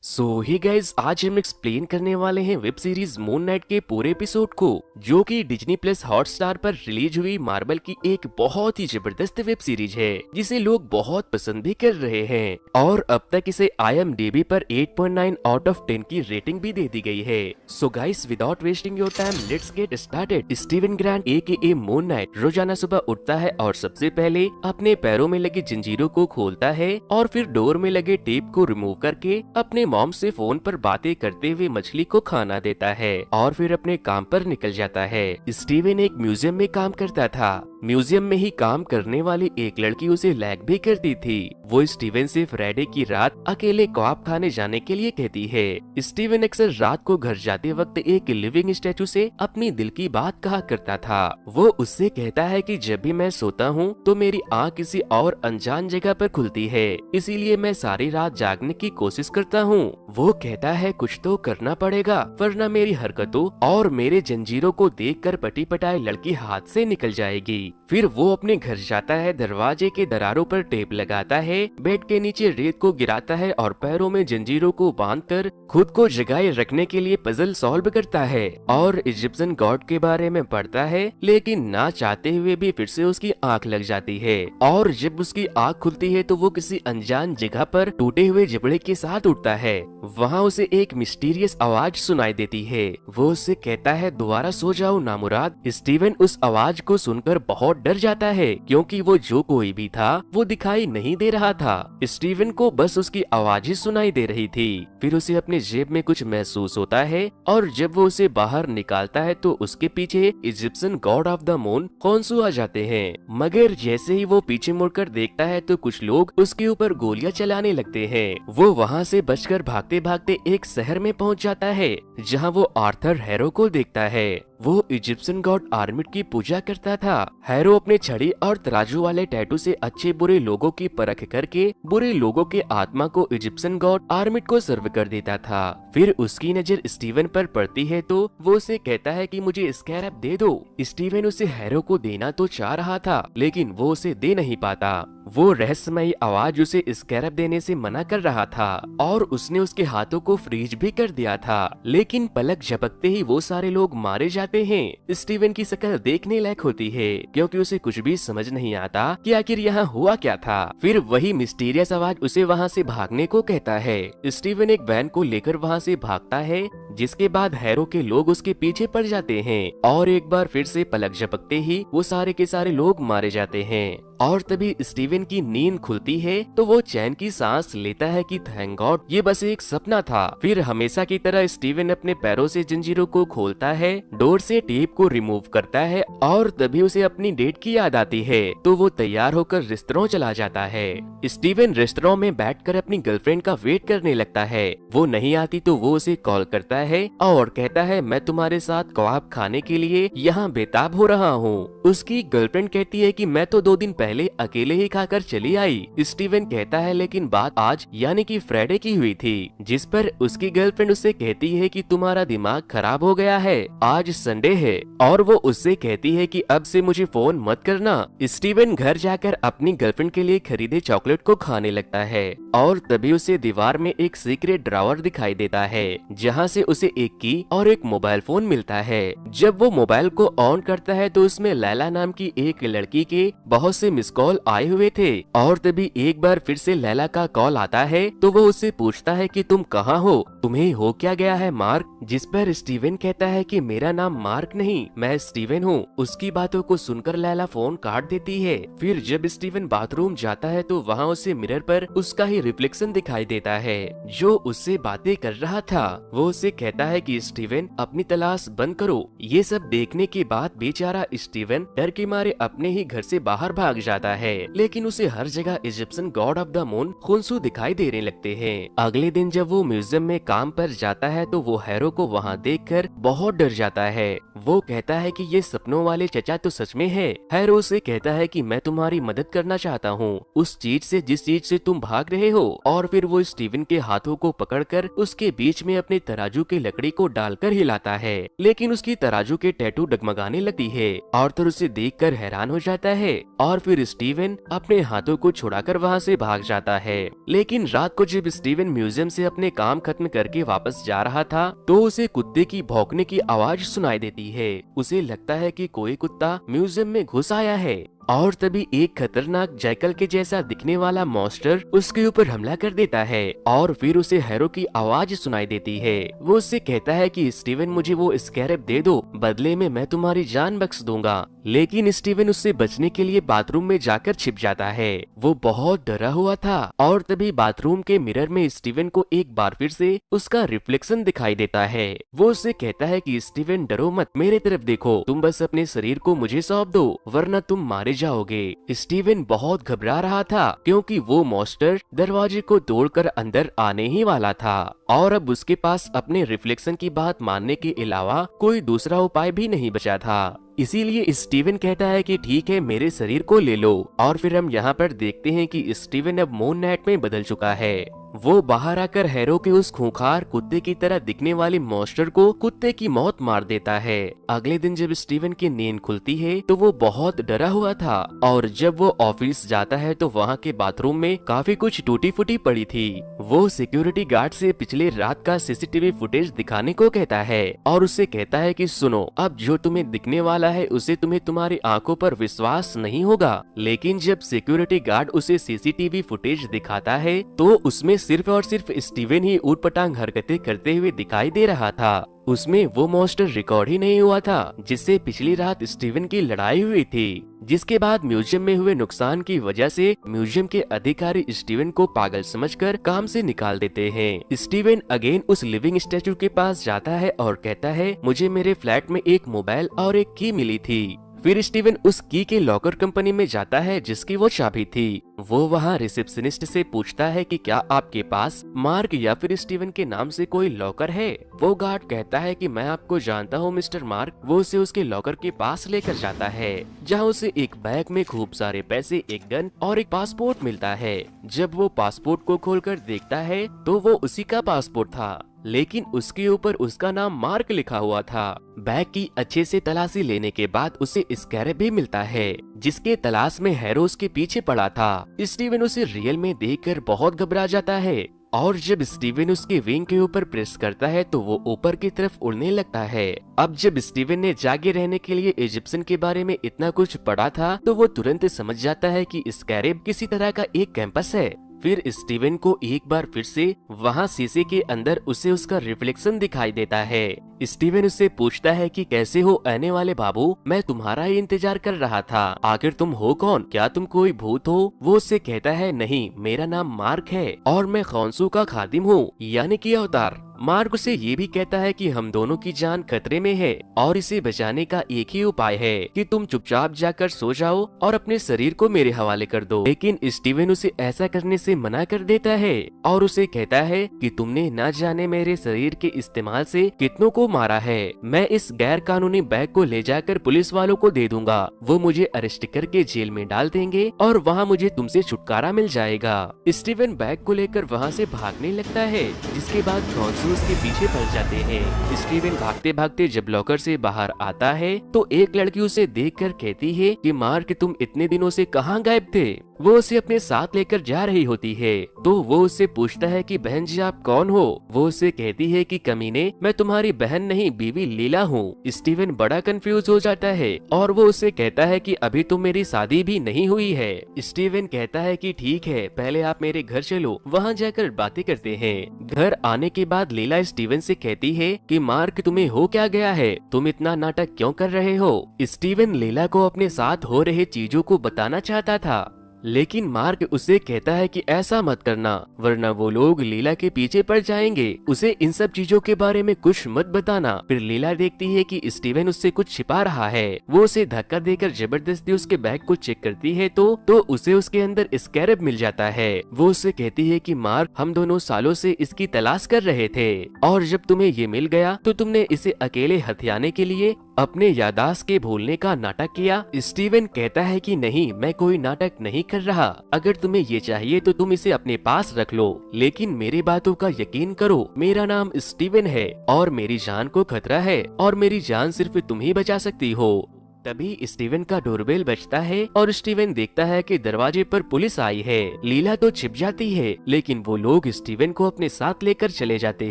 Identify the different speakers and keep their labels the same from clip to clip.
Speaker 1: सो ही guys, आज हम explain करने वाले हैं वेब सीरीज मून नाइट के पूरे एपिसोड को, जो कि डिज्नी प्लस हॉटस्टार पर रिलीज हुई मार्वल की एक बहुत ही जबरदस्त वेब सीरीज है, जिसे लोग बहुत पसंद भी कर रहे हैं और अब तक इसे IMDb पर 8.9 आउट ऑफ 10 की रेटिंग भी दे दी गई है। So guys, without wasting your time, let's get started. Steven grant AKA moon night रोजाना सुबह उठता है और सबसे पहले अपने पैरों में लगी जंजीरों को खोलता है और फिर डोर में लगे टेप को रिमूव करके अपने मॉम से फोन पर बातें करते हुए मछली को खाना देता है और फिर अपने काम पर निकल जाता है। स्टीवन एक म्यूजियम में काम करता था। म्यूजियम में ही काम करने वाली एक लड़की उसे लैग भी करती थी। वो स्टीवन से फ्राइडे की रात अकेले कबाब खाने जाने के लिए कहती है। स्टीवन अक्सर रात को घर जाते वक्त एक लिविंग स्टैचू से अपनी दिल की बात कहा करता था। वो उससे कहता है कि जब भी मैं सोता हूँ तो मेरी आँख किसी और अनजान जगह पर खुलती है, इसीलिए मैं सारी रात जागने की कोशिश करता हूँ। वो कहता है कुछ तो करना पड़ेगा, वरना मेरी हरकतों और मेरे जंजीरों को देखकर पटी पटाई लड़की हाथ से निकल जाएगी। फिर वो अपने घर जाता है, दरवाजे के दरारों पर टेप लगाता है, बेड के नीचे रेत को गिराता है और पैरों में जंजीरों को बांधकर खुद को जगाए रखने के लिए पजल सॉल्व करता है और इजिप्शियन गॉड के बारे में पढ़ता है, लेकिन ना चाहते हुए भी फिर से उसकी आंख लग जाती है और जब उसकी आंख खुलती है तो वो किसी अनजान जगह पर टूटे हुए जबड़े के साथ उठता है। वहाँ उसे एक मिस्टीरियस आवाज सुनाई देती है। वो उससे कहता है दोबारा सो जाओ नामुराद। स्टीवन उस आवाज को सुनकर बहुत डर जाता है, क्योंकि वो जो कोई भी था वो दिखाई नहीं दे रहा था। स्टीवन को बस उसकी आवाज ही सुनाई दे रही थी। फिर उसे अपने जेब में कुछ महसूस होता है और जब वो उसे बाहर निकालता है तो उसके पीछे Egyptian god of the moon Khonsu आ जाते हैं। मगर जैसे ही वो पीछे मुड़कर देखता है तो कुछ लोग उसके ऊपर गोलियां चलाने लगते हैं। वो वहाँ से बचकर भागते भागते एक शहर में पहुँच जाता है, जहाँ वो आर्थर हैरो को देखता है। वो इजिप्शियन गॉड आर्मिट की पूजा करता था। हैरो अपने छड़ी और तराजू वाले टैटू से अच्छे बुरे लोगों की परख करके बुरे लोगों के आत्मा को इजिप्शियन गॉड आर्मिट को सर्व कर देता था। फिर उसकी नजर स्टीवन पर पड़ती है तो वो उसे कहता है कि मुझे स्कैरब दे दो। स्टीवन उसे हैरो को देना तो चाह रहा था, लेकिन वो उसे दे नहीं पाता। वो रहस्यमयी आवाज उसे स्कैरब देने से मना कर रहा था और उसने उसके हाथों को फ्रीज भी कर दिया था, लेकिन पलक झपकते ही वो सारे लोग मारे जाते हैं। स्टीवन की शक्ल देखने लायक होती है, क्योंकि उसे कुछ भी समझ नहीं आता कि आखिर यहाँ हुआ क्या था। फिर वही मिस्टीरियस आवाज उसे वहाँ से भागने को कहता है। स्टीवन एक वैन को लेकर वहाँ से भागता है, जिसके बाद हैरो के लोग उसके पीछे पड़ जाते हैं और एक बार फिर से पलक झपकते ही वो सारे के सारे लोग मारे जाते हैं। और तभी स्टीवन की नींद खुलती है तो वो चैन की सांस लेता है कि थैंक गॉड ये बस एक सपना था। फिर हमेशा की तरह स्टीवन अपने पैरों से जंजीरों को खोलता है, डोर से टेप को रिमूव करता है और तभी उसे अपनी डेट की याद आती है, तो वो तैयार होकर रेस्तरां चला जाता है। स्टीवन रेस्तरां में बैठकर अपनी गर्लफ्रेंड का वेट करने लगता है। वो नहीं आती तो वो उसे कॉल करता है और कहता है मैं तुम्हारे साथ कबाब खाने के लिए यहाँ बेताब हो रहा हूँ। उसकी गर्लफ्रेंड कहती है कि मैं तो 2 दिन पहले अकेले ही खाकर चली आई। स्टीवन कहता है लेकिन बात आज यानी कि फ्राइडे की हुई थी, जिस पर उसकी गर्लफ्रेंड उससे कहती है कि तुम्हारा दिमाग खराब हो गया है, आज संडे है। और वो उससे कहती है कि अब से मुझे फोन मत करना। स्टीवन घर जाकर अपनी गर्लफ्रेंड के लिए खरीदे चॉकलेट को खाने लगता है और तभी उसे दीवार में एक सीक्रेट ड्रॉवर दिखाई देता है, जहाँ से उसे एक की और एक मोबाइल फोन मिलता है। जब वो मोबाइल को ऑन करता है तो उसमें लैला नाम की एक लड़की के बहुत से मिस कॉल आए हुए थे और तभी एक बार फिर से लैला का कॉल आता है तो वो उससे पूछता है कि तुम कहाँ हो, तुम्हें हो क्या गया है मार्क। जिस पर स्टीवन कहता है कि मेरा नाम मार्क नहीं, मैं स्टीवन हूँ। उसकी बातों को सुनकर लैला फोन काट देती है। फिर जब स्टीवन बाथरूम जाता है तो वहाँ उसे मिरर पर उसका ही रिफ्लेक्शन दिखाई देता है, जो उससे बातें कर रहा था। वो उससे कहता है कि स्टीवन अपनी तलाश बंद करो। ये सब देखने के बाद बेचारा स्टीवन डर के मारे अपने ही घर से बाहर भाग जाता है, लेकिन उसे हर जगह Egyptian god of the moon Khonsu दिखाई देने लगते हैं। अगले दिन जब वो म्यूजियम में काम पर जाता है तो वो हैरो को वहाँ देखकर बहुत डर जाता है। वो कहता है कि ये सपनों वाले चचा तो सच में है। हैरो उसे कहता है कि मैं तुम्हारी मदद करना चाहता हूँ उस चीज से जिस चीज से तुम भाग रहे हो। और फिर वो स्टीवन के हाथों को पकड़कर उसके बीच में अपने तराजू के लकड़ी को डालकर हिलाता है, लेकिन उसकी तराजू के टैटू डगमगाने लगती है। आर्थर उसे देखकर हैरान हो जाता है और फिर स्टीवन अपने हाथों को छुड़ाकर वहाँ से भाग जाता है। लेकिन रात को जब स्टीवन म्यूजियम से अपने काम खत्म करके वापस जा रहा था तो उसे कुत्ते की भौंकने की आवाज सुनाई देती है। उसे लगता है कि कोई कुत्ता म्यूजियम में घुस आया है और तभी एक खतरनाक जैकल के जैसा दिखने वाला मॉन्स्टर उसके ऊपर हमला कर देता है और फिर उसे हैरो की आवाज सुनाई देती है। वो उससे कहता है कि स्टीवन मुझे वो स्कैरेब दे दो, बदले में मैं तुम्हारी जान बख्श दूंगा। लेकिन स्टीवन उससे बचने के लिए बाथरूम में जाकर छिप जाता है। वो बहुत डरा हुआ था और तभी बाथरूम के मिरर में स्टीवन को एक बार फिर से उसका रिफ्लेक्शन दिखाई देता है। वो उससे कहता है कि स्टीवन डरो मत, मेरे तरफ देखो, तुम बस अपने शरीर को मुझे सौंप दो वरना तुम मारे जाओगे। स्टीवन बहुत घबरा रहा था क्योंकि वो मॉन्स्टर दरवाजे को तोड़कर अंदर आने ही वाला था और अब उसके पास अपने रिफ्लेक्शन की बात मानने के अलावा कोई दूसरा उपाय भी नहीं बचा था। इसीलिए स्टीवन कहता है कि ठीक है, मेरे शरीर को ले लो। और फिर हम यहाँ पर देखते हैं कि स्टीवन अब मून नाइट में बदल चुका है। वो बाहर आकर हैरो के उस खूंखार कुत्ते की तरह दिखने वाले मॉन्स्टर को कुत्ते की मौत मार देता है। अगले दिन जब स्टीवन की नींद खुलती है तो वो बहुत डरा हुआ था और जब वो ऑफिस जाता है तो वहाँ के बाथरूम में काफी कुछ टूटी फूटी पड़ी थी। वो सिक्योरिटी गार्ड से पिछले रात का सीसीटीवी फुटेज दिखाने को कहता है और उससे कहता है कि सुनो, अब जो तुम्हें दिखने वाला है उसे तुम्हें तुम्हारी आंखों पर विश्वास नहीं होगा। लेकिन जब सिक्योरिटी गार्ड उसे सीसीटीवी फुटेज दिखाता है तो उसमें सिर्फ और सिर्फ स्टीवन ही ऊटपटांग हरकतें करते हुए दिखाई दे रहा था। उसमें वो मॉन्स्टर रिकॉर्ड ही नहीं हुआ था जिससे पिछली रात स्टीवन की लड़ाई हुई थी। जिसके बाद म्यूजियम में हुए नुकसान की वजह से म्यूजियम के अधिकारी स्टीवन को पागल समझकर काम से निकाल देते हैं। स्टीवन अगेन उस लिविंग स्टैचू के पास जाता है और कहता है मुझे मेरे फ्लैट में एक मोबाइल और एक की मिली थी। फिर स्टीवन उस की के लॉकर कंपनी में जाता है जिसकी वो चाबी थी। वो वहाँ रिसेप्शनिस्ट से पूछता है कि क्या आपके पास मार्क या फिर स्टीवन के नाम से कोई लॉकर है। वो गार्ड कहता है कि मैं आपको जानता हूँ मिस्टर मार्क। वो उसे उसके लॉकर के पास लेकर जाता है जहाँ उसे एक बैग में खूब सारे पैसे, एक गन और एक पासपोर्ट मिलता है। जब वो पासपोर्ट को खोलकर देखता है तो वो उसी का पासपोर्ट था, लेकिन उसके ऊपर उसका नाम मार्क लिखा हुआ था। बैग की अच्छे से तलाशी लेने के बाद उसे स्कैरेब भी मिलता है जिसके तलाश में हैरो उसके पीछे पड़ा था। स्टीवन उसे रियल में देखकर बहुत घबरा जाता है और जब स्टीवन उसके विंग के ऊपर प्रेस करता है तो वो ऊपर की तरफ उड़ने लगता है। अब जब स्टीवन ने जागे रहने के लिए इजिप्शियन के बारे में इतना कुछ पढ़ा था तो वो तुरंत समझ जाता है कि स्कैरेब किसी तरह का एक कैंपस है। फिर स्टीवन को एक बार फिर से वहाँ शीशे के अंदर उसे उसका रिफ्लेक्शन दिखाई देता है। स्टीवन उससे पूछता है कि कैसे हो आने वाले बाबू, मैं तुम्हारा ही इंतजार कर रहा था। आखिर तुम हो कौन? क्या तुम कोई भूत हो? वो उससे कहता है नहीं, मेरा नाम मार्क है और मैं खौंसू का खादिम हूँ, यानी कि अवतार। मार्क उसे ये भी कहता है कि हम दोनों की जान खतरे में है और इसे बचाने का एक ही उपाय है कि तुम चुपचाप जाकर सो जाओ और अपने शरीर को मेरे हवाले कर दो। लेकिन स्टीवन उसे ऐसा करने से मना कर देता है और उसे कहता है कि तुमने न जाने मेरे शरीर के इस्तेमाल से कितनों को मारा है। मैं इस गैर कानूनी बैग को ले जाकर पुलिस वालों को दे दूंगा। वो मुझे अरेस्ट करके जेल में डाल देंगे और वहाँ मुझे तुमसे छुटकारा मिल जाएगा। स्टीवन बैग को लेकर वहाँ से भागने लगता है जिसके बाद उसके पीछे पड़ जाते हैं। स्टीवन भागते भागते जब लॉकर से बाहर आता है तो एक लड़की उसे देखकर कहती है कि मार्क तुम इतने दिनों से कहाँ गायब थे। वो उसे अपने साथ लेकर जा रही होती है तो वो उससे पूछता है कि बहन जी आप कौन हो। वो उससे कहती है कि कमीने, मैं तुम्हारी बहन नहीं बीवी लीला हूँ। स्टीवन बड़ा कंफ्यूज हो जाता है और वो उससे कहता है कि अभी तो मेरी शादी भी नहीं हुई है। स्टीवन कहता है कि ठीक है, पहले आप मेरे घर चलो, वहाँ जाकर बातें करते हैं। घर आने के बाद लीला स्टीवन से कहती है कि मार्क तुम्हें हो क्या गया है, तुम इतना नाटक क्यों कर रहे हो। स्टीवन लीला को अपने साथ हो रहे चीजों को बताना चाहता था लेकिन मार्क उसे कहता है कि ऐसा मत करना वरना वो लोग लीला के पीछे पड़ जाएंगे। उसे इन सब चीजों के बारे में कुछ मत बताना। फिर लीला देखती है कि स्टीवन उससे कुछ छिपा रहा है। वो उसे धक्का देकर जबरदस्ती उसके बैग को चेक करती है तो उसे उसके अंदर स्कैरेब मिल जाता है। वो उससे कहती है कि मार्क हम दोनों सालों से इसकी तलाश कर रहे थे और जब तुम्हें ये मिल गया तो तुमने इसे अकेले हथियाने के लिए अपने यादाश्त के भूलने का नाटक किया। स्टीवन कहता है कि नहीं, मैं कोई नाटक नहीं कर रहा, अगर तुम्हें ये चाहिए तो तुम इसे अपने पास रख लो, लेकिन मेरी बातों का यकीन करो, मेरा नाम स्टीवन है और मेरी जान को खतरा है और मेरी जान सिर्फ तुम ही बचा सकती हो। तभी स्टीवन का डोरबेल बजता है और स्टीवन देखता है कि दरवाजे पर पुलिस आई है। लीला तो छिप जाती है, लेकिन वो लोग स्टीवन को अपने साथ लेकर चले जाते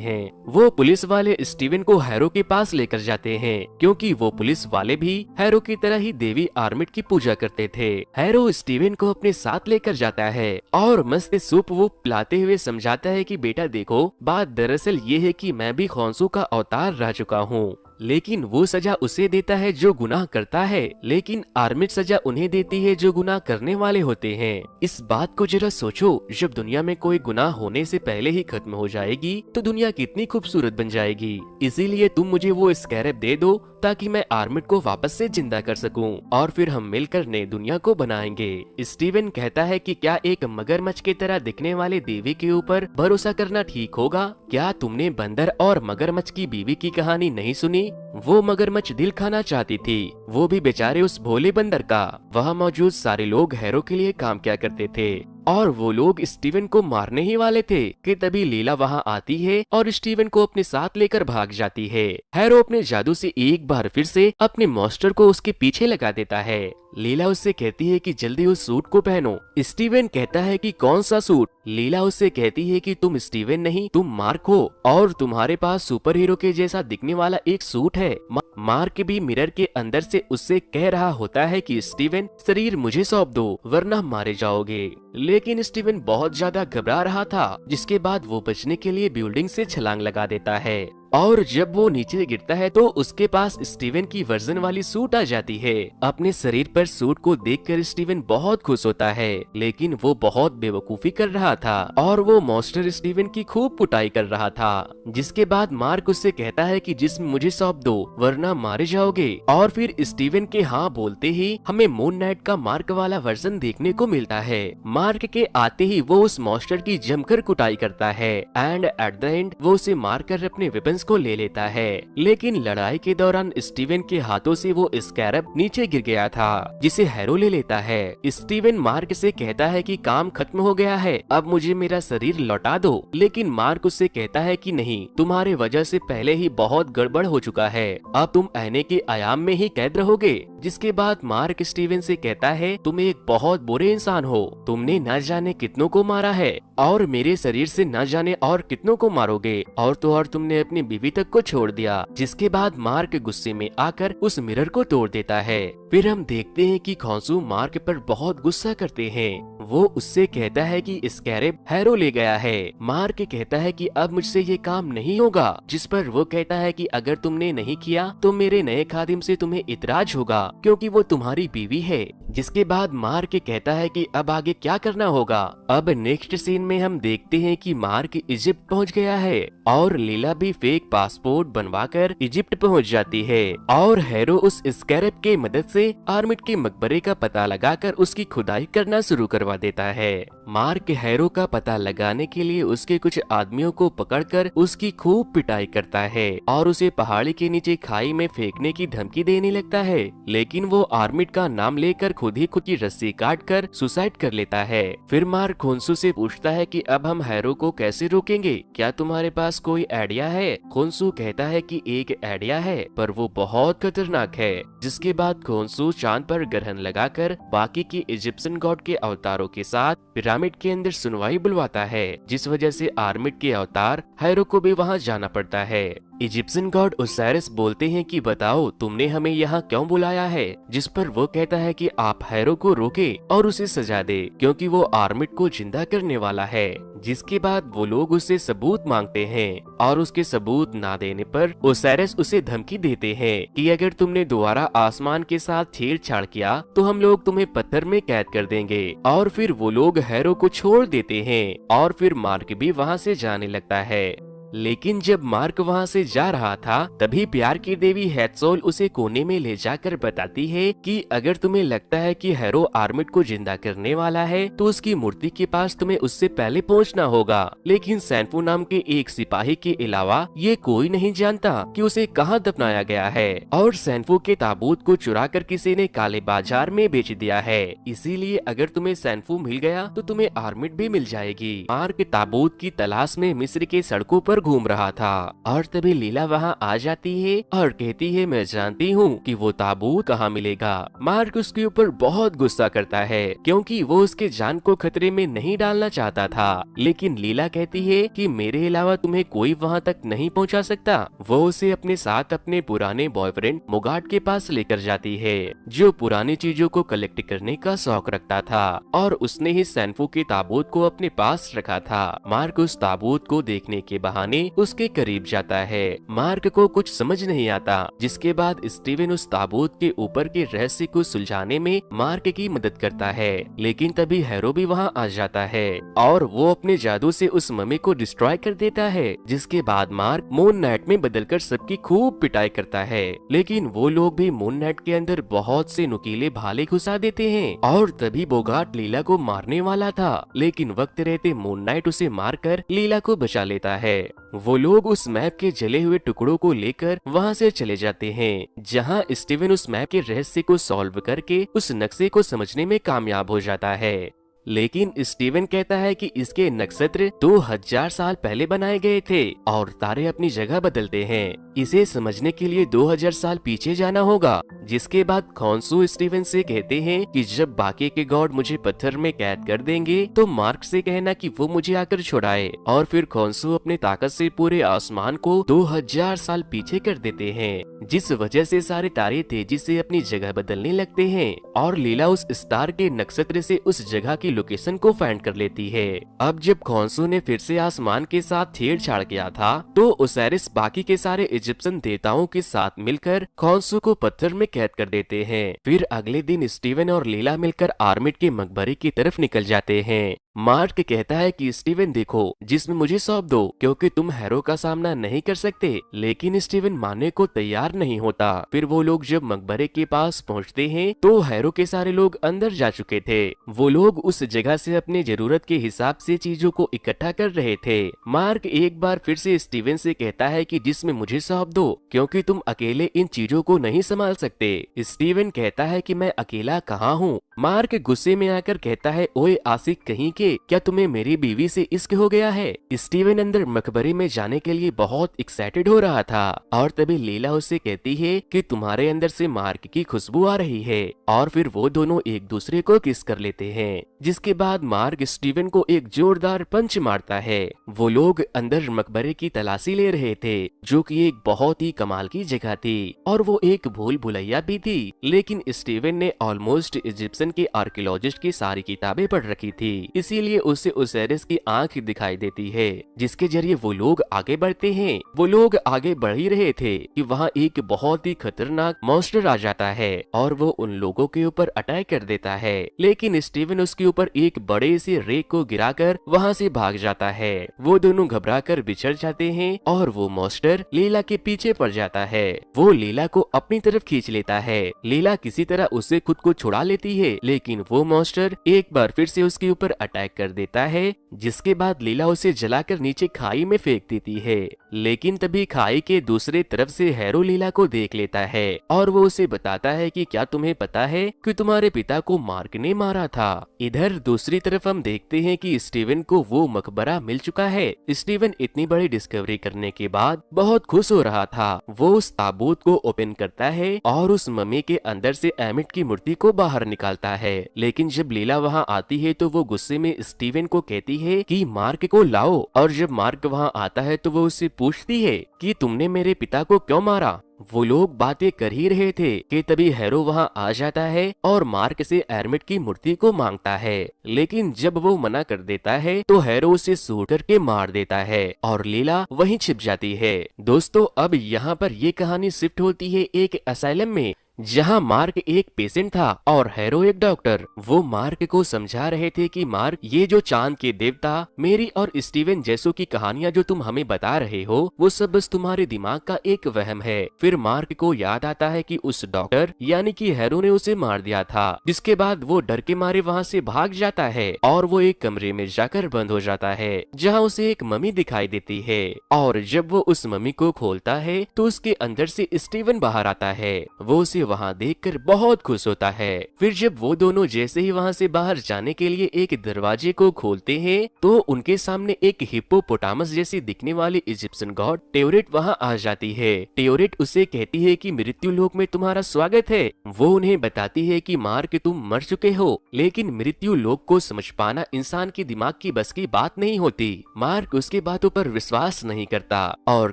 Speaker 1: हैं। वो पुलिस वाले स्टीवन को हैरो के पास लेकर जाते हैं, क्योंकि वो पुलिस वाले भी हैरो की तरह ही देवी आर्मिट की पूजा करते थे। हैरो स्टीवन को अपने साथ लेकर जाता है और मस्त सूप वो पिलाते हुए समझाता है कि बेटा देखो, बात दरअसल ये है कि मैं भी खौंसू का अवतार रह चुका हूँ, लेकिन वो सजा उसे देता है जो गुनाह करता है, लेकिन आर्मिट सजा उन्हें देती है जो गुनाह करने वाले होते हैं। इस बात को जरा सोचो, जब दुनिया में कोई गुनाह होने से पहले ही खत्म हो जाएगी तो दुनिया कितनी खूबसूरत बन जाएगी। इसीलिए तुम मुझे वो स्कैरब दे दो ताकि मैं आर्मिट को वापस से जिंदा कर सकूं और फिर हम मिलकर नई दुनिया को बनाएंगे। स्टीवन कहता है कि क्या एक मगरमच्छ की तरह दिखने वाले देवी के ऊपर भरोसा करना ठीक होगा? क्या तुमने बंदर और मगरमच्छ की बीवी की कहानी नहीं सुनी? वो मगरमच्छ दिल खाना चाहती थी, वो भी बेचारे उस भोले बंदर का। वहाँ मौजूद सारे लोग हैरो के लिए काम किया करते थे और वो लोग स्टीवन को मारने ही वाले थे कि तभी लीला वहाँ आती है और स्टीवन को अपने साथ लेकर भाग जाती है। हैरो अपने जादू से एक बार फिर से अपने मॉन्स्टर को उसके पीछे लगा देता है। लीला उससे कहती है कि जल्दी उस सूट को पहनो। स्टीवन कहता है कि कौन सा सूट? लीला उससे कहती है कि तुम स्टीवन नहीं, तुम मार्क हो और तुम्हारे पास सुपर हीरो के जैसा दिखने वाला एक सूट है। मार्क भी मिरर के अंदर से उससे कह रहा होता है कि स्टीवन, शरीर मुझे सौंप दो वरना मारे जाओगे। लेकिन स्टीवन बहुत ज्यादा घबरा रहा था, जिसके बाद वो बचने के लिए बिल्डिंग से छलांग लगा देता है और जब वो नीचे गिरता है तो उसके पास स्टीवन की वर्जन वाली सूट आ जाती है। अपने शरीर पर सूट को देखकर स्टीवन बहुत खुश होता है, लेकिन वो बहुत बेवकूफी कर रहा था और वो मॉन्स्टर स्टीवन की खूब कुटाई कर रहा था। जिसके बाद मार्क उससे कहता है कि जिस्म मुझे सौंप दो वरना मारे जाओगे, और फिर स्टीवन के हाँ बोलते ही हमें मून नाइट का मार्क वाला वर्जन देखने को मिलता है। मार्क के आते ही वो उस मॉन्स्टर की जमकर कुटाई करता है एंड एट द एंड वो उसे मारकर अपने वेपन को ले लेता है। लेकिन लड़ाई के दौरान स्टीवन के हाथों से वो स्कैरब नीचे गिर गया था, जिसे हैरो ले लेता है। स्टीवन मार्क से कहता है कि काम खत्म हो गया है, अब मुझे मेरा शरीर लौटा दो, लेकिन मार्क उससे कहता है कि नहीं, तुम्हारे वजह से पहले ही बहुत गड़बड़ हो चुका है, अब तुम आईने के आयाम में ही कैद रहोगे। जिसके बाद मार्क स्टीवन से कहता है तुम एक बहुत बुरे इंसान हो, तुमने न जाने कितनों को मारा है और मेरे शरीर से न जाने और कितनों को मारोगे, और तो और तुमने अपनी बीवी तक को छोड़ दिया। जिसके बाद मार्क गुस्से में आकर उस मिरर को तोड़ देता है। फिर हम देखते हैं कि खौंसू मार्क पर बहुत गुस्सा करते हैं। वो उससे कहता है कि स्कैरब हैरो ले गया है। मार्क कहता है कि अब मुझसे ये काम नहीं होगा, जिस पर वो कहता है कि अगर तुमने नहीं किया तो मेरे नए खादिम से तुम्हें इतराज होगा, क्योंकि वो तुम्हारी बीवी है। जिसके बाद मार्क कहता है कि अब आगे क्या करना होगा। अब नेक्स्ट सीन में हम देखते हैं कि मार्क इजिप्ट पहुंच गया है और लीला भी फेक पासपोर्ट बनवाकर इजिप्ट पहुंच जाती है और हैरो उस स्कैरब के मदद से आर्मिट के मकबरे का पता लगाकर उसकी खुदाई करना शुरू करवा देता है। मार्क हैरो का पता लगाने के लिए उसके कुछ आदमियों को पकड़कर उसकी खूब पिटाई करता है और उसे पहाड़ी के नीचे खाई में फेंकने की धमकी देने लगता है, लेकिन वो आर्मिट का नाम लेकर खुद ही खुद की रस्सी काटकर सुसाइड कर लेता है। फिर मार्क खोंसू से पूछता है कि अब हम हैरो को कैसे रोकेंगे, क्या तुम्हारे पास कोई आइडिया है? खोंसू कहता है कि एक आइडिया है, पर वो बहुत खतरनाक है। जिसके बाद खोंसू चांद पर ग्रहण लगाकर बाकी की इजिप्शियन गॉड के अवतारों के साथ पिरामिड के अंदर सुनवाई बुलवाता है, जिस वजह से आर्मिट के अवतार हैरो को भी वहाँ जाना पड़ता है। इजिप्शियन गॉड ओसाइरिस बोलते हैं कि बताओ तुमने हमें यहाँ क्यों बुलाया है, जिस पर वो कहता है कि आप हैरो को रोके और उसे सजा दे, क्योंकि वो आर्मिट को जिंदा करने वाला है। जिसके बाद वो लोग उससे सबूत मांगते हैं और उसके सबूत ना देने पर ओसाइरिस उसे धमकी देते हैं कि अगर तुमने दोबारा आसमान के साथ छेड़छाड़ किया तो हम लोग तुम्हें पत्थर में कैद कर देंगे। और फिर वो लोग हैरो को छोड़ देते हैं और फिर मार्क भी वहाँ से जाने लगता है। लेकिन जब मार्क वहाँ से जा रहा था तभी प्यार की देवी हैथसोल उसे कोने में ले जाकर बताती है कि अगर तुम्हें लगता है कि हैरो आर्मिड को जिंदा करने वाला है तो उसकी मूर्ति के पास तुम्हें उससे पहले पहुंचना होगा। लेकिन सैनफू नाम के एक सिपाही के अलावा ये कोई नहीं जानता कि उसे कहाँ दफनाया गया है और सैनफू के ताबूत को चुरा कर किसी ने काले बाजार में बेच दिया है। इसीलिए अगर तुम्हें सैनफू मिल गया तो तुम्हें आर्मिड भी मिल जाएगी। मार्क ताबूत की तलाश में मिस्र के सड़कों पर घूम रहा था और तभी लीला वहाँ आ जाती है और कहती है मैं जानती हूँ कि वो ताबूत कहाँ मिलेगा। मार्क उसके ऊपर बहुत गुस्सा करता है क्योंकि वो उसके जान को खतरे में नहीं डालना चाहता था। लेकिन लीला कहती है कि मेरे अलावा तुम्हें कोई वहाँ तक नहीं पहुँचा सकता। वो उसे अपने साथ अपने पुराने बॉयफ्रेंड मुगाट के पास लेकर जाती है जो पुरानी चीजों को कलेक्ट करने का शौक रखता था और उसने ही सैनफू के ताबूत को अपने पास रखा था। मार्क उस ताबूत को देखने के बहाने उसके करीब जाता है। मार्क को कुछ समझ नहीं आता जिसके बाद स्टीवन उस ताबूत के ऊपर के रहस्य को सुलझाने में मार्क की मदद करता है। लेकिन तभी हैरो भी वहाँ आ जाता है और वो अपने जादू से उस मम्मी को डिस्ट्रॉय कर देता है। जिसके बाद मार्क मून नाइट में बदलकर सबकी खूब पिटाई करता है। लेकिन वो लोग भी मून नाइट के अंदर बहुत से नुकीले भाले घुसा देते हैं और तभी बोगाट लीला को मारने वाला था लेकिन वक्त रहते मून नाइट उसे मारकर लीला को बचा लेता है। वो लोग उस मैप के जले हुए टुकड़ों को लेकर वहाँ से चले जाते हैं जहाँ स्टीवन उस मैप के रहस्य को सॉल्व करके उस नक्शे को समझने में कामयाब हो जाता है। लेकिन स्टीवन कहता है कि इसके नक्षत्र 2000 साल पहले बनाए गए थे और तारे अपनी जगह बदलते हैं। इसे समझने के लिए 2000 साल पीछे जाना होगा। जिसके बाद खॉन्सू स्टीवन से कहते हैं कि जब बाकी के गॉड मुझे पत्थर में कैद कर देंगे तो मार्क से कहना कि वो मुझे आकर छुड़ाए और फिर खॉन्सू अपने ताकत से पूरे आसमान को 2000 साल पीछे कर देते हैं जिस वजह से सारे तारे तेजी से अपनी जगह बदलने लगते हैं और लीला उस स्टार के नक्षत्र से उस जगह की लोकेशन को फाइंड कर लेती है। अब जब खॉन्सू ने फिर से आसमान के साथ छेड़छाड़ किया था तो ओसाइरिस बाकी के सारे इजिप्शियन देवताओं के साथ मिलकर खॉन्सू को पत्थर में कैद कर देते हैं। फिर अगले दिन स्टीवन और लीला मिलकर आर्मिड के मकबरे की तरफ निकल जाते हैं। मार्क कहता है कि स्टीवन देखो जिसमें मुझे सौंप दो क्योंकि तुम हैरो का सामना नहीं कर सकते। लेकिन स्टीवन मानने को तैयार नहीं होता। फिर वो लोग जब मकबरे के पास पहुंचते हैं तो हैरो के सारे लोग अंदर जा चुके थे। वो लोग उस जगह से अपने जरूरत के हिसाब से चीजों को इकट्ठा कर रहे थे। मार्क एक बार फिर से स्टीवन से कहता है कि जिसमें मुझे सौंप दो क्योंकि तुम अकेले इन चीजों को नहीं संभाल सकते। स्टीवन कहता है कि मैं अकेला कहाँ हूँ। मार्क गुस्से में आकर कहता है ओए आशिक कहीं के, क्या तुम्हें मेरी बीवी से इश्क हो गया है। स्टीवन अंदर मकबरे में जाने के लिए बहुत एक्साइटेड हो रहा था और तभी लीला उससे कहती है कि तुम्हारे अंदर से मार्क की खुशबू आ रही है और फिर वो दोनों एक दूसरे को किस कर लेते हैं। जिसके बाद मार्क स्टीवन को एक जोरदार पंच मारता है। वो लोग अंदर मकबरे की तलाशी ले रहे थे जो कि एक बहुत ही कमाल की जगह थी और वो एक भूल भुलैया भी थी। लेकिन स्टीवन ने ऑलमोस्ट इजिप्शियन के आर्कियोलॉजिस्ट की सारी किताबें पढ़ रखी थी इसीलिए उसे ओसाइरिस की आंख दिखाई देती है जिसके जरिए वो लोग आगे बढ़ते हैं। वो लोग आगे बढ़ ही रहे थे कि वहाँ एक बहुत ही खतरनाक मॉन्स्टर आ जाता है और वो उन लोगों के ऊपर अटैक कर देता है। लेकिन स्टीवन उसके ऊपर एक बड़े से रेक को गिराकर वहाँ से भाग जाता है। वो दोनों घबराकर बिछड़ जाते हैं और वो मॉन्स्टर लीला के पीछे पड़ जाता है। वो लीला को अपनी तरफ खींच लेता है। लीला किसी तरह उससे खुद को छुड़ा लेती है लेकिन वो मॉन्स्टर एक बार फिर से उसके ऊपर अटैक कर देता है जिसके बाद लीला उसे जलाकर नीचे खाई में फेंक देती है। लेकिन तभी खाई के दूसरे तरफ से हैरो लीला को देख लेता है और वो उसे बताता है कि क्या तुम्हें पता है कि तुम्हारे पिता को मार्क ने मारा था। इधर दूसरी तरफ हम देखते हैं कि स्टीवन को वो मकबरा मिल चुका है। स्टीवन इतनी बड़ी डिस्कवरी करने के बाद बहुत खुश हो रहा था। वो उस ताबूत को ओपन करता है और उस मम्मी के अंदर से एमिट की मूर्ति को बाहर निकालता है। लेकिन जब लीला वहाँ आती है तो वो गुस्से में स्टीवन को कहती है कि मार्क को लाओ और जब मार्क वहाँ आता है तो वो उससे पूछती है कि तुमने मेरे पिता को क्यों मारा। वो लोग बातें कर ही रहे थे कि तभी हैरो वहाँ आ जाता है और मार्क से एरमिट की मूर्ति को मांगता है। लेकिन जब वो मना कर देता है तो हैरो उसे शूट करके मार देता है और लीला वहीं छिप जाती है। दोस्तों अब यहाँ पर ये कहानी शिफ्ट होती है एक असाइलम में जहाँ मार्क एक पेशेंट था और हैरो एक डॉक्टर। वो मार्क को समझा रहे थे कि मार्क, ये जो चांद के देवता, मेरी और स्टीवन जैसो की कहानियां जो तुम हमें बता रहे हो, वो सब बस तुम्हारे दिमाग का एक वहम है। फिर मार्क को याद आता है कि उस डॉक्टर यानी कि हैरो ने उसे मार दिया था, जिसके बाद वो डर के मारे वहाँ से भाग जाता है और वो एक कमरे में जाकर बंद हो जाता है, जहाँ उसे एक मम्मी दिखाई देती है। और जब वो उस मम्मी को खोलता है तो उसके अंदर से स्टीवन बाहर आता है। वो उसे वहाँ देखकर बहुत खुश होता है। फिर जब वो दोनों जैसे ही वहाँ से बाहर जाने के लिए एक दरवाजे को खोलते हैं तो उनके सामने एक हिप्पोपोटामस जैसी दिखने वाली इजिप्शियन गॉड टेओरेट वहाँ आ जाती है। टेओरेट उसे कहती है कि मृत्यु लोक में तुम्हारा स्वागत है। वो उन्हें बताती है कि मार्क, तुम मर चुके हो, लेकिन मृत्यु लोक को समझ पाना इंसान के दिमाग की बस की बात नहीं होती। मार्क उसके बातों पर विश्वास नहीं करता और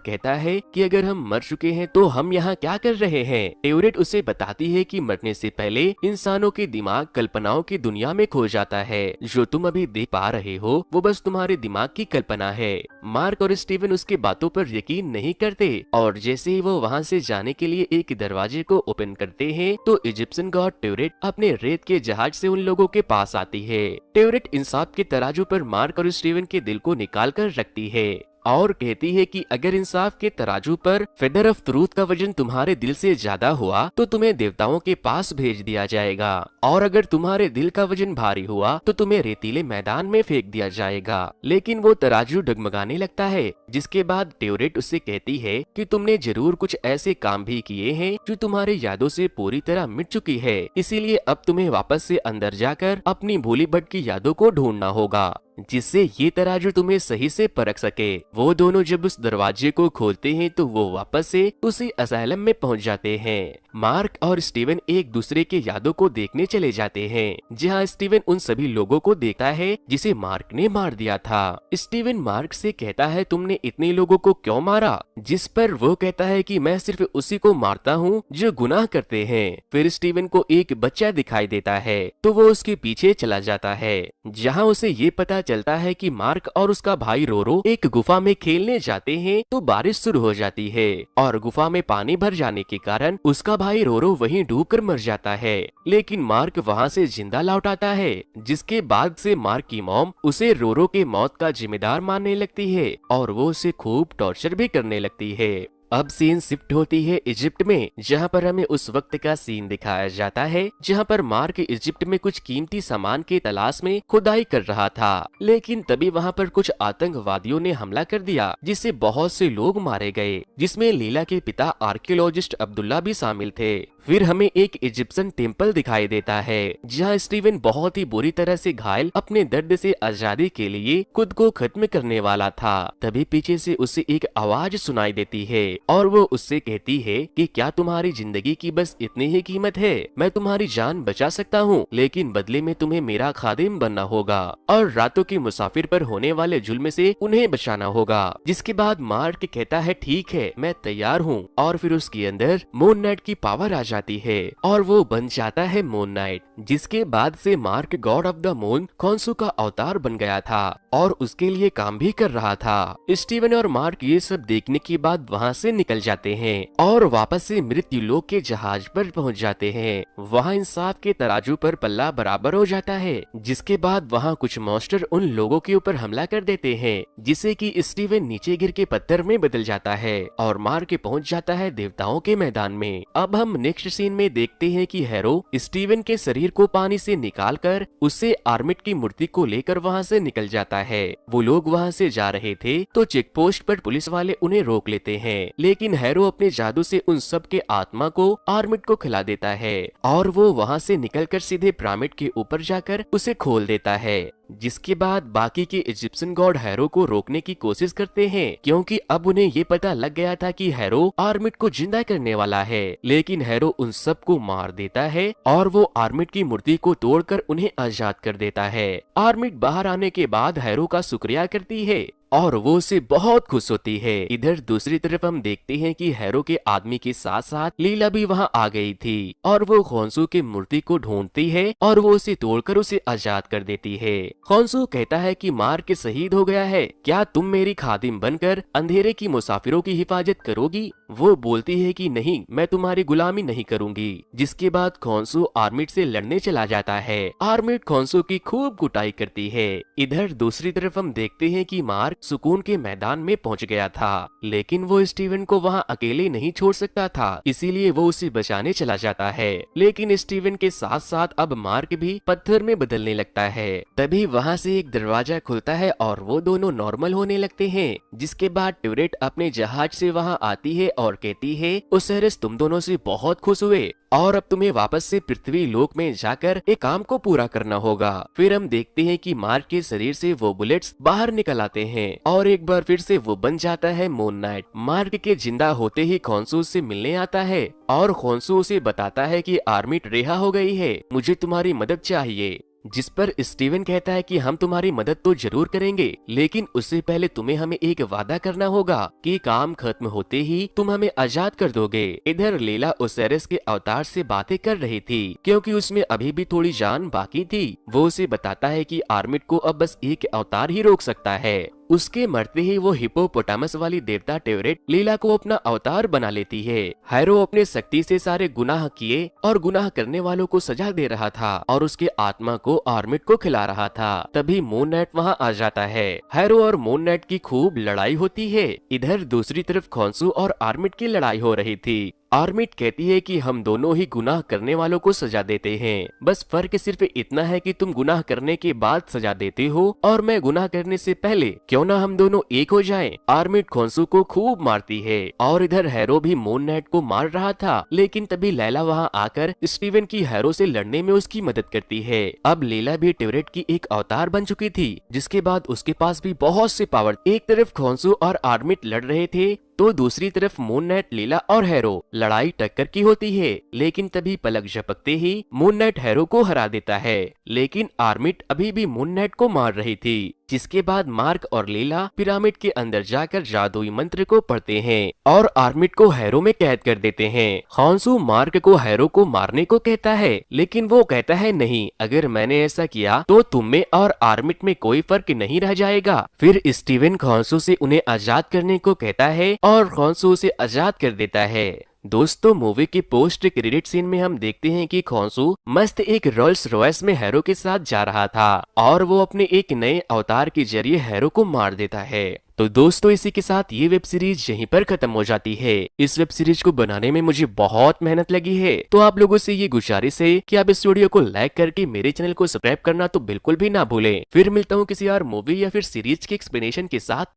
Speaker 1: कहता है कि अगर हम मर चुके हैं तो हम यहाँ क्या कर रहे हैं। टेओरेट उसे बताती है कि मरने से पहले इंसानों के दिमाग कल्पनाओं की दुनिया में खो जाता है। जो तुम अभी देख पा रहे हो वो बस तुम्हारे दिमाग की कल्पना है। मार्क और स्टीवन उसके बातों पर यकीन नहीं करते और जैसे ही वो वहाँ से जाने के लिए एक दरवाजे को ओपन करते हैं तो इजिप्शियन गॉड टेओरेट अपने रेत के जहाज से उन लोगों के पास आती है। टेओरेट इंसाफ के तराजू पर मार्क और स्टीवन के दिल को निकाल कर रखती है और कहती है कि अगर इंसाफ के तराजू पर फेदर ऑफ ट्रूथ का वजन तुम्हारे दिल से ज्यादा हुआ तो तुम्हें देवताओं के पास भेज दिया जाएगा, और अगर तुम्हारे दिल का वजन भारी हुआ तो तुम्हें रेतीले मैदान में फेंक दिया जाएगा। लेकिन वो तराजू डगमगाने लगता है, जिसके बाद टेओरेट उससे कहती है कि तुमने जरूर कुछ ऐसे काम भी किए हैं जो तुम्हारे यादों से पूरी तरह मिट चुकी है, इसीलिए अब तुम्हें वापस से अंदर जाकर अपनी भूली भटकी यादों को ढूंढना होगा, जिससे ये तराजू तुम्हें सही से परख सके। वो दोनों जब उस दरवाजे को खोलते हैं तो वो वापस से उसी असाइलम में पहुंच जाते हैं। मार्क और स्टीवन एक दूसरे के यादों को देखने चले जाते हैं, जहां स्टीवन उन सभी लोगों को देखता है जिसे मार्क ने मार दिया था। स्टीवन मार्क से कहता है, तुमने इतने लोगों को क्यों मारा? जिस पर वो कहता है कि मैं सिर्फ उसी को मारता हूँ जो गुनाह करते हैं। फिर स्टीवन को एक बच्चा दिखाई देता है तो वो उसके पीछे चला जाता है, जहाँ उसे ये पता चलता है कि मार्क और उसका भाई रोरो एक गुफा में खेलने जाते हैं तो बारिश शुरू हो जाती है और गुफा में पानी भर जाने के कारण उसका भाई रोरो वहीं डूबकर मर जाता है। लेकिन मार्क वहां से जिंदा लौट आता है, जिसके बाद से मार्क की मॉम उसे रोरो के मौत का जिम्मेदार मानने लगती है और वो उसे खूब टॉर्चर भी करने लगती है। अब सीन शिफ्ट होती है इजिप्ट में, जहां पर हमें उस वक्त का सीन दिखाया जाता है जहां पर मार्क इजिप्ट में कुछ कीमती सामान की तलाश में खुदाई कर रहा था। लेकिन तभी वहां पर कुछ आतंकवादियों ने हमला कर दिया, जिससे बहुत से लोग मारे गए, जिसमें लीला के पिता आर्कियोलॉजिस्ट अब्दुल्ला भी शामिल थे। फिर हमें एक इजिप्शियन टेम्पल दिखाई देता है जहाँ स्टीवन बहुत ही बुरी तरह से घायल अपने दर्द से आजादी के लिए खुद को खत्म करने वाला था। तभी पीछे से उसे एक आवाज सुनाई देती है और वो उससे कहती है कि क्या तुम्हारी जिंदगी की बस इतनी ही कीमत है? मैं तुम्हारी जान बचा सकता हूँ, लेकिन बदले में तुम्हें मेरा खादिम बनना होगा और रातों की मुसाफिर पर होने वाले जुल्म से उन्हें बचाना होगा। जिसके बाद मार्क कहता है, ठीक है, मैं तैयार हूँ, और फिर उसके अंदर मून नाइट की पावर आ जाती है और वो बन जाता है मून नाइट। जिसके बाद से Mark god of the moon Khonsu का अवतार बन गया था और उसके लिए काम भी कर रहा था। स्टीवन और मार्क ये सब देखने के बाद वहाँ से निकल जाते हैं और वापस से मृत्यु लोक के जहाज पर पहुँच जाते हैं। वहाँ इंसाफ के तराजू पर पल्ला बराबर हो जाता है, जिसके बाद वहाँ कुछ मॉन्स्टर उन लोगों के ऊपर हमला कर देते हैं, जिससे कि स्टीवन नीचे गिर के पत्थर में बदल जाता है और मार्क पहुँच जाता है देवताओं के मैदान में। अब हम नेक्स्ट सीन में देखते हैं कि हैरो स्टीवन के शरीर को पानी से निकालकर उससे आर्मिट की मूर्ति को लेकर वहां से निकल जाता है। वो लोग वहां से जा रहे थे तो चेक पोस्ट पर पुलिस वाले उन्हें रोक लेते हैं, लेकिन हैरो अपने जादू से उन सब के आत्मा को आर्मिट को खिला देता है और वो वहां से निकलकर सीधे पिरामिड के ऊपर जाकर उसे खोल देता है। जिसके बाद बाकी के इजिप्शियन गॉड हैरो को रोकने की कोशिश करते हैं, क्योंकि अब उन्हें ये पता लग गया था कि हैरो आर्मिट को जिंदा करने वाला है। लेकिन हैरो उन सबको मार देता है और वो आर्मिट की मूर्ति को तोड़कर उन्हें आजाद कर देता है। आर्मिट बाहर आने के बाद हैरो का शुक्रिया करती है और वो उसे बहुत खुश होती है। इधर दूसरी तरफ हम देखते हैं कि हैरो के आदमी के साथ साथ लीला भी वहाँ आ गई थी और वो खोंसू की मूर्ति को ढूंढती है और वो उसे तोड़कर उसे आजाद कर देती है। खोंसू कहता है कि मार्क शहीद हो गया है, क्या तुम मेरी खादिम बनकर अंधेरे की मुसाफिरों की हिफाजत करोगी? वो बोलती है कि नहीं, मैं तुम्हारी गुलामी नहीं करूंगी। जिसके बाद खोंसू आर्मिट से लड़ने चला जाता है। आर्मिट खोंसू की खूब कुटाई करती है। इधर दूसरी तरफ हम देखते हैं कि मार्क सुकून के मैदान में पहुंच गया था, लेकिन वो स्टीवन को वहां अकेले नहीं छोड़ सकता था, इसीलिए वो उसे बचाने चला जाता है। लेकिन स्टीवन के साथ साथ अब मार्क भी पत्थर में बदलने लगता है। तभी वहां से एक दरवाजा खुलता है और वो दोनों नॉर्मल होने लगते हैं। जिसके बाद ट्यूरेट अपने जहाज से वहां आती है और कहती है, ओसिरिस तुम दोनों से बहुत खुश हुए और अब तुम्हें वापस से पृथ्वी लोक में जाकर एक काम को पूरा करना होगा। फिर हम देखते हैं कि मार्क के शरीर से वो बुलेट्स बाहर निकल आते हैं और एक बार फिर से वो बन जाता है मून नाइट। मार्क के जिंदा होते ही खोंसू से मिलने आता है और खोंसू उसे बताता है कि आर्मिट रिहा हो गई है, मुझे तुम्हारी मदद चाहिए। जिस पर स्टीवन कहता है कि हम तुम्हारी मदद तो जरूर करेंगे, लेकिन उससे पहले तुम्हें हमें एक वादा करना होगा कि काम खत्म होते ही तुम हमें आजाद कर दोगे। इधर लेला ओसिरिस के अवतार से बातें कर रही थी, क्योंकि उसमें अभी भी थोड़ी जान बाकी थी। वो उसे बताता है कि आर्मिट को अब बस एक अवतार ही रोक सकता है। उसके मरते ही वो हिप्पोपोटामस वाली देवता ट्यूरेट लीला को अपना अवतार बना लेती है। हैरो अपने शक्ति से सारे गुनाह किए और गुनाह करने वालों को सजा दे रहा था और उसके आत्मा को आर्मिट को खिला रहा था। तभी मून नाइट वहाँ आ जाता है। हैरो और मून नाइट की खूब लड़ाई होती है। इधर दूसरी तरफ खोंसू और आर्मिट की लड़ाई हो रही थी। आर्मिट कहती है कि हम दोनों ही गुनाह करने वालों को सजा देते हैं, बस फर्क सिर्फ इतना है कि तुम गुनाह करने के बाद सजा देते हो और मैं गुनाह करने से पहले, क्यों ना हम दोनों एक हो जाएं। आर्मिट खोंसू को खूब मारती है और इधर हैरो भी मून नाइट को मार रहा था, लेकिन तभी लैला वहां आकर स्टीवन की हैरो से लड़ने में उसकी मदद करती है। अब लैला भी ट्यूरेट की एक अवतार बन चुकी थी, जिसके बाद उसके पास भी बहुत से पावर। एक तरफ खोंसू और आर्मिट लड़ रहे थे तो दूसरी तरफ मून नाइट, लीला और हैरो लड़ाई टक्कर की होती है। लेकिन तभी पलक झपकते ही मून नाइट हैरो को हरा देता है, लेकिन आर्मिट अभी भी मून नाइट को मार रही थी। जिसके बाद मार्क और लीला पिरामिड के अंदर जाकर जादुई मंत्र को पढ़ते हैं और आर्मिट को हैरो में कैद कर देते हैं। खोंसू मार्क को हैरो को मारने को कहता है, लेकिन वो कहता है नहीं, अगर मैंने ऐसा किया तो तुम में और आर्मिट में कोई फर्क नहीं रह जाएगा। फिर स्टीवन खोंसू से उन्हें आजाद करने को कहता है और खोंसू उसे आजाद कर देता है। दोस्तों, मूवी के पोस्ट क्रेडिट सीन में हम देखते हैं कि खोंसू मस्त एक रोल्स रॉयस में हैरो के साथ जा रहा था और वो अपने एक नए अवतार के जरिए हैरो को मार देता है। तो दोस्तों, इसी के साथ ये वेब सीरीज यहीं पर खत्म हो जाती है। इस वेब सीरीज को बनाने में मुझे बहुत मेहनत लगी है, तो आप लोगों से ये गुजारिश है कि आप इस वीडियो को लाइक करके मेरे चैनल को सब्सक्राइब करना तो बिल्कुल भी ना भूलें। फिर मिलता हूँ किसी और मूवी या फिर सीरीज के एक्सप्लेनेशन के साथ।